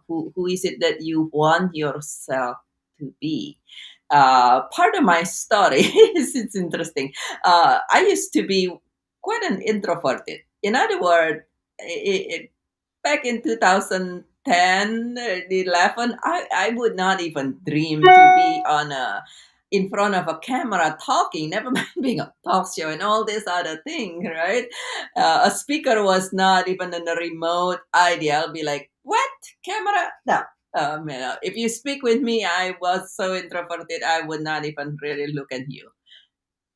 who is it that you want yourself to be. Part of my story is, it's interesting. I used to be quite an introverted. In other words, back in 2010, 11, I would not even dream to be in front of a camera talking, never mind being a talk show and all this other thing, right? A speaker was not even in a remote idea. I'll be like, what? Camera? No. If you speak with me, I was so introverted, I would not even really look at you.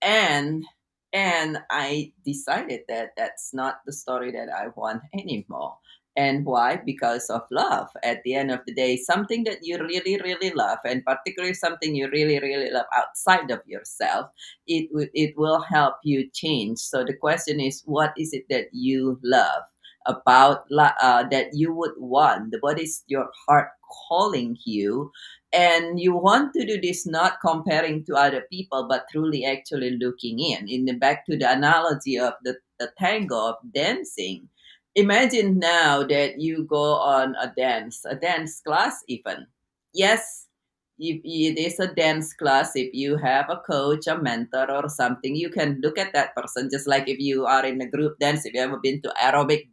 And I decided that that's not the story that I want anymore. And why? Because of love. At the end of the day, something that you really, really love, and particularly something you really, really love outside of yourself, it will help you change. So the question is, what is it that you love about that you would want? What is your heart calling you? And you want to do this not comparing to other people, but truly actually looking in the back to the analogy of the tango of dancing. Imagine now that you go on a dance class even. Yes, if it is a dance class, if you have a coach, a mentor, or something, you can look at that person. Just like if you are in a group dance, if you ever been to aerobic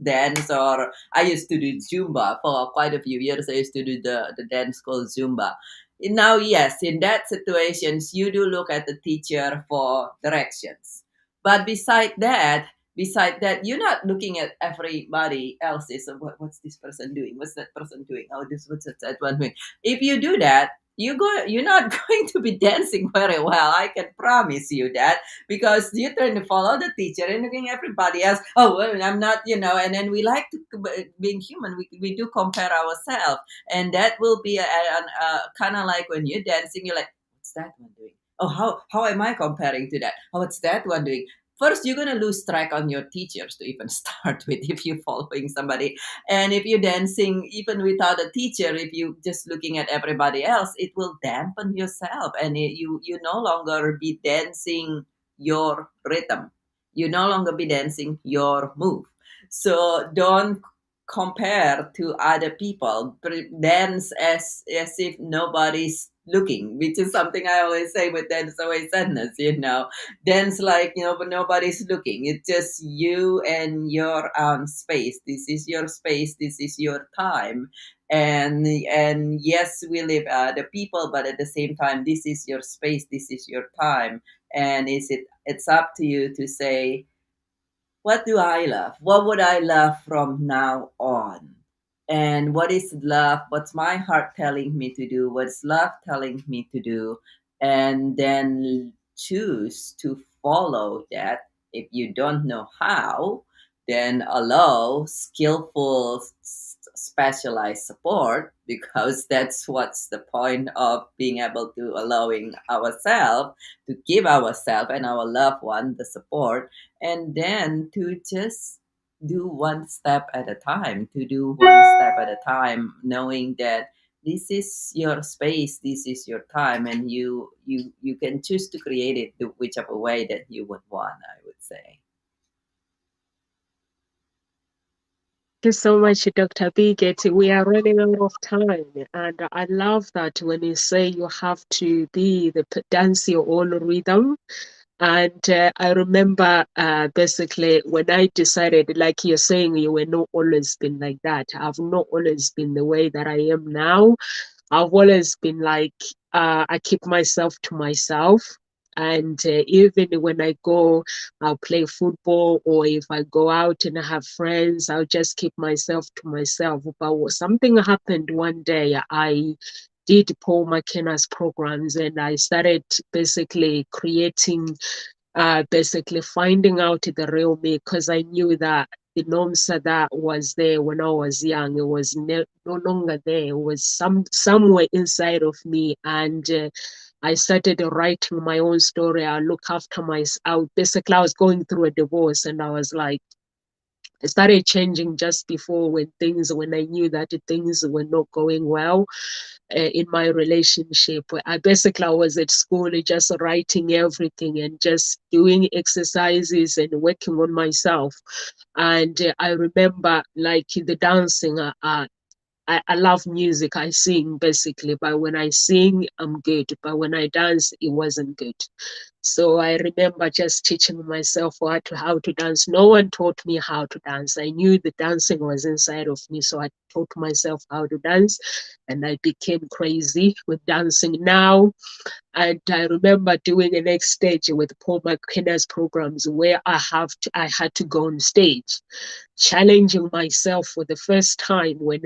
dance, or I used to do Zumba for quite a few years. I used to do the dance called Zumba. Now, yes, in that situations, you do look at the teacher for directions. But beside that, you're not looking at everybody else's. What's this person doing? What's that person doing? Oh, this what's that one doing? If you do that, you're not going to be dancing very well. I can promise you that, because you're trying to follow the teacher and looking at everybody else. Oh, well, I'm not, and then we like to, being human, we do compare ourselves. And that will be a kind of like when you're dancing, you're like, what's that one doing? Oh, how am I comparing to that? Oh, what's that one doing? First, you're gonna lose track on your teachers to even start with if you're following somebody. And if you're dancing even without a teacher, if you just looking at everybody else, it will dampen yourself, and you no longer be dancing your rhythm. You no longer be dancing your move. So don't compare to other people. Dance as if nobody's looking, which is something I always say with Dance Away Sadness. Dance like, but nobody's looking. It's just you and your own space. This is your space. This is your time. And yes, we live the people, but at the same time, this is your space. This is your time. And it's up to you to say, what do I love? What would I love from now on? And what is love? What's my heart telling me to do? What's love telling me to do? And then choose to follow that. If you don't know how, then allow skillful, specialized support, because that's what's the point of being able to allowing ourselves to give ourselves and our loved one the support, and then to just do one step at a time, knowing that this is your space, this is your time, and you can choose to create it the whichever way that you would want, I would say. Thank you so much, Dr. Biget. We are running out of time, and I love that when you say you have to be dance your own rhythm. And I remember basically when I decided, like you're saying, you were not always been like that. I've not always been the way that I am now. I've always been like, I keep myself to myself. And even when I go, I'll play football, or if I go out and I have friends, I'll just keep myself to myself. But something happened one day. I did Paul McKenna's programs, and I started basically creating, basically finding out the real me, because I knew that the norms that was there when I was young, it was no longer there. It was somewhere inside of me, and I started writing my own story. I look after myself. Basically, I was going through a divorce, and I was like, I started changing just before when I knew that things were not going well in my relationship. I was at school just writing everything and just doing exercises and working on myself. And I remember like the dancing. I love music. I sing basically, but when I sing, I'm good. But when I dance, it wasn't good. So I remember just teaching myself how to dance. No one taught me how to dance. I knew the dancing was inside of me, so I taught myself how to dance, and I became crazy with dancing now. And I remember doing the next stage with Paul McKenna's programs where I had to go on stage, challenging myself for the first time. When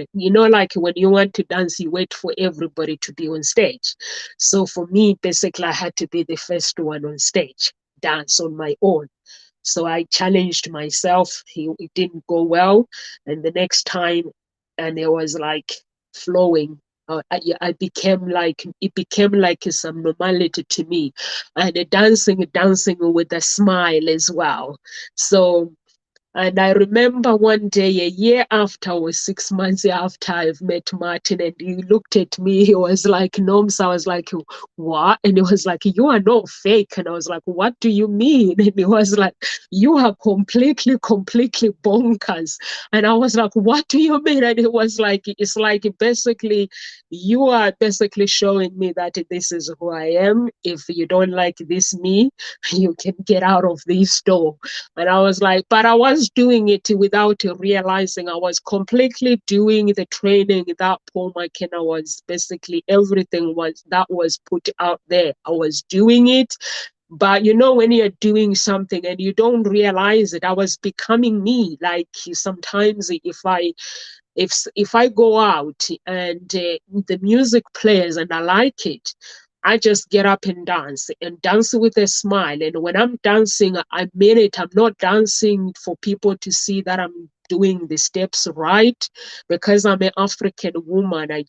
like when you want to dance, you wait for everybody to be on stage. So for me, basically, I had to be the first one on stage, dance on my own. So I challenged myself. It didn't go well. And the next time, and it was like flowing. I became like, it became like some normality to me, and dancing with a smile as well. So, and I remember one day, a year after, or 6 months after I've met Martin, and he looked at me, he was like, Norms, I was like, what? And he was like, you are not fake. And I was like, what do you mean? And he was like, you are completely bonkers. And I was like, what do you mean? And it was like, it's like basically, you are basically showing me that this is who I am. If you don't like this me, you can get out of this door. And I was like, but I was doing it without realizing. I was completely doing the training that Paul McKenna was basically, everything was put out there. I was doing it. But you know, when you're doing something and you don't realize it, I was becoming me. Like sometimes if I go out and the music plays and I like it, I just get up and dance with a smile. And when I'm dancing, I mean it. I'm not dancing for people to see that I'm doing the steps right, because I'm an African woman. I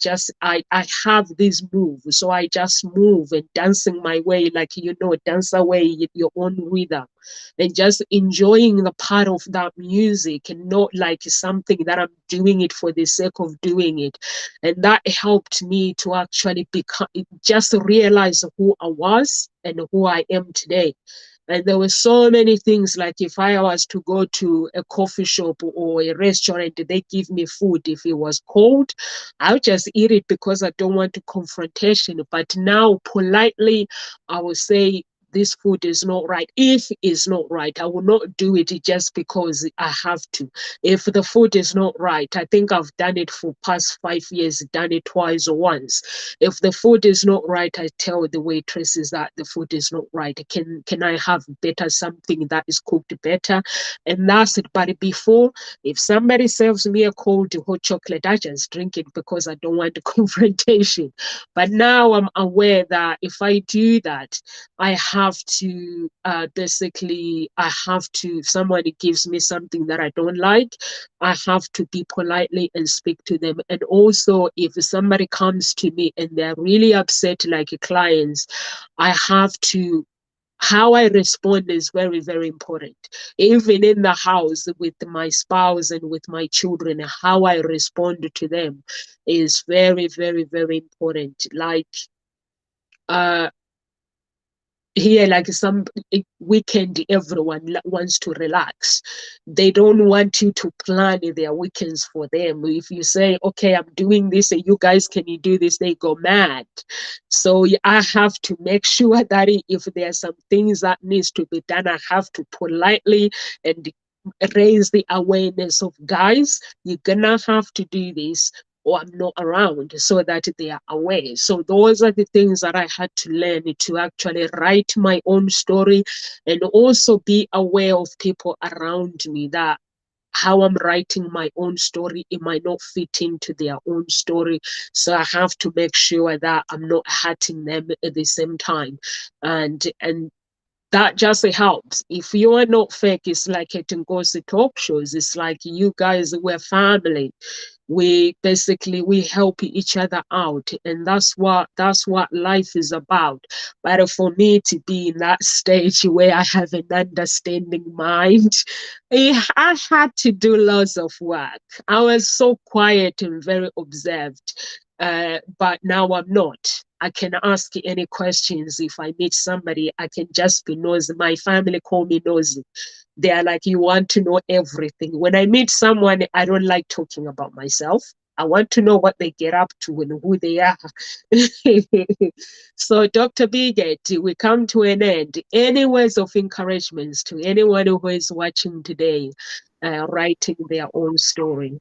have these moves, so I just move and dancing my way, like, dance away your own rhythm, and just enjoying the part of that music, and not like something that I'm doing it for the sake of doing it. And that helped me to actually just realize who I was and who I am today. And there were so many things, like if I was to go to a coffee shop or a restaurant, they give me food. If it was cold, I'll just eat it because I don't want to confrontation. But now politely, I will say, this food is not right. If it's not right, I will not do it just because I have to. If the food is not right, I think I've done it for past 5 years, done it twice or once. If the food is not right, I tell the waitresses that the food is not right. Can I have better, something that is cooked better? And that's it. But before, if somebody serves me a cold hot chocolate, I just drink it because I don't want the confrontation. But now I'm aware that if I do that, I have to if someone gives me something that I don't like, I have to be politely and speak to them. And also, if somebody comes to me and they're really upset, like clients, how I respond is very, very important. Even in the house with my spouse and with my children, how I respond to them is very, very, very important. Like, here, like some weekend, everyone wants to relax. They don't want you to plan their weekends for them. If you say, okay, I'm doing this and you guys, can you do this, they go mad. So I have to make sure that if there are some things that needs to be done, I have to politely and raise the awareness of, guys, you're gonna have to do this or I'm not around, so that they are aware. So those are the things that I had to learn to actually write my own story, and also be aware of people around me, that how I'm writing my own story, it might not fit into their own story. So I have to make sure that I'm not hurting them at the same time. And that just helps. If you are not fake, it's like at Ngozi talk shows. It's like you guys, we're family. We help each other out, and that's what life is about. But for me to be in that stage where I have an understanding mind, I had to do lots of work. I was so quiet and very observed, but now I'm not. I can ask any questions. If I meet somebody, I can just be nosy. My family call me nosy. They are like, you want to know everything. When I meet someone, I don't like talking about myself. I want to know what they get up to and who they are. So, Dr. Biget, we come to an end. Any words of encouragement to anyone who is watching today, writing their own story?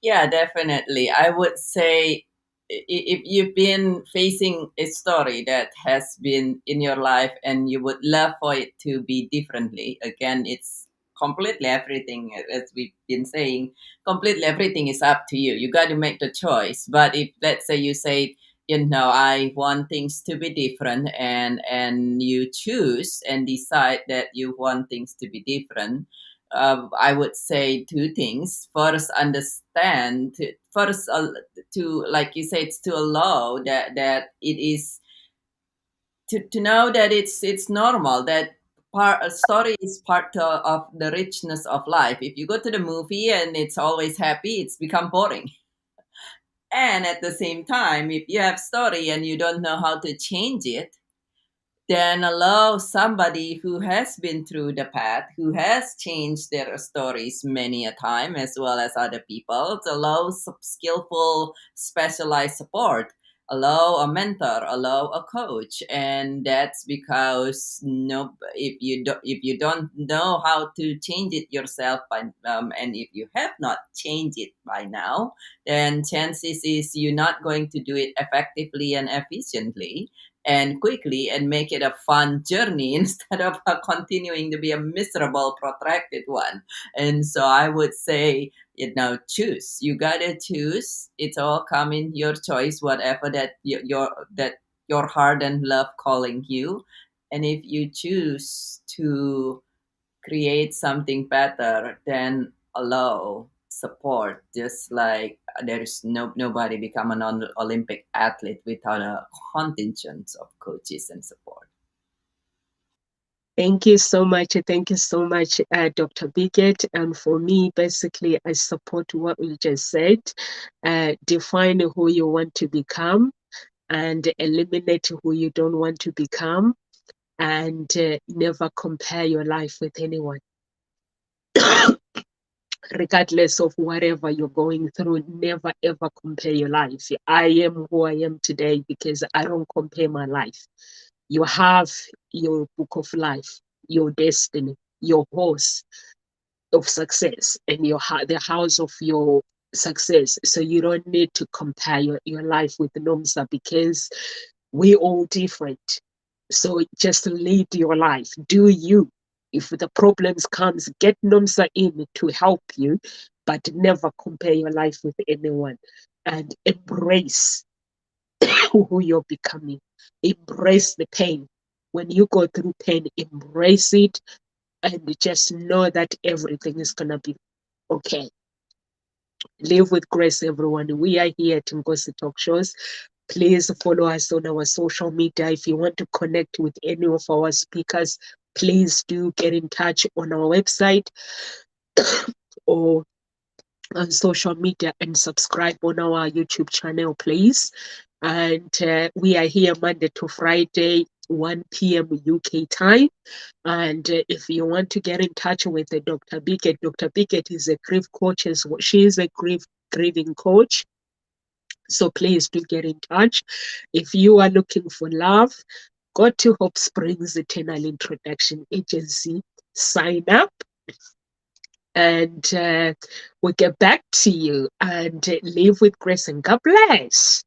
Yeah, definitely. I would say, if you've been facing a story that has been in your life and you would love for it to be differently, again, it's completely everything, as we've been saying, completely everything is up to you. You got to make the choice. But if, let's say, you say I want things to be different, and you choose and decide that you want things to be different. I would say two things. First, understand. First, to like you say, it's to allow that it is, to know that it's normal, that part a story is part of the richness of life. If you go to the movie and it's always happy, it's become boring. And at the same time, if you have story and you don't know how to change it, then allow somebody who has been through the path, who has changed their stories many a time, as well as other people, to allow some skillful, specialized support. Allow a mentor, allow a coach, and that's because no, if you don't know how to change it yourself and if you have not changed it by now, then chances is you're not going to do it effectively and efficiently and quickly and make it a fun journey instead of continuing to be a miserable protracted one. And so I would say, choose. You gotta choose. It's all coming your choice, whatever that your heart and love calling you. And if you choose to create something better, then allow support. Just like there is nobody become an Olympic athlete without a contingent of coaches and support. Thank you so much. Thank you so much, Dr. Biggett. And for me, basically, I support what you just said. Define who you want to become and eliminate who you don't want to become, and never compare your life with anyone. Regardless of whatever you're going through, never ever compare your life. I am who I am today because I don't compare my life. You have your book of life, your destiny, your horse of success, and the house of your success. So you don't need to compare your life with Nomsa because we all different. So just lead your life. Do you. If the problems comes, get Nomsa in to help you, but never compare your life with anyone. And embrace who you're becoming. Embrace the pain. When you go through pain, embrace it and just know that everything is gonna be okay. Live with grace, everyone. We are here at Ngozi Talk Shows. Please follow us on our social media. If you want to connect with any of our speakers, please do get in touch on our website or on social media, and subscribe on our YouTube channel, please. And we are here Monday to Friday, 1 p.m. UK time. And if you want to get in touch with Dr. Biggett, Dr. Biggett is a grief coach. She is a grieving coach. So please do get in touch. If you are looking for love, go to Hope Springs Eternal Introduction Agency, sign up, and we'll get back to you. And live with grace, and God bless.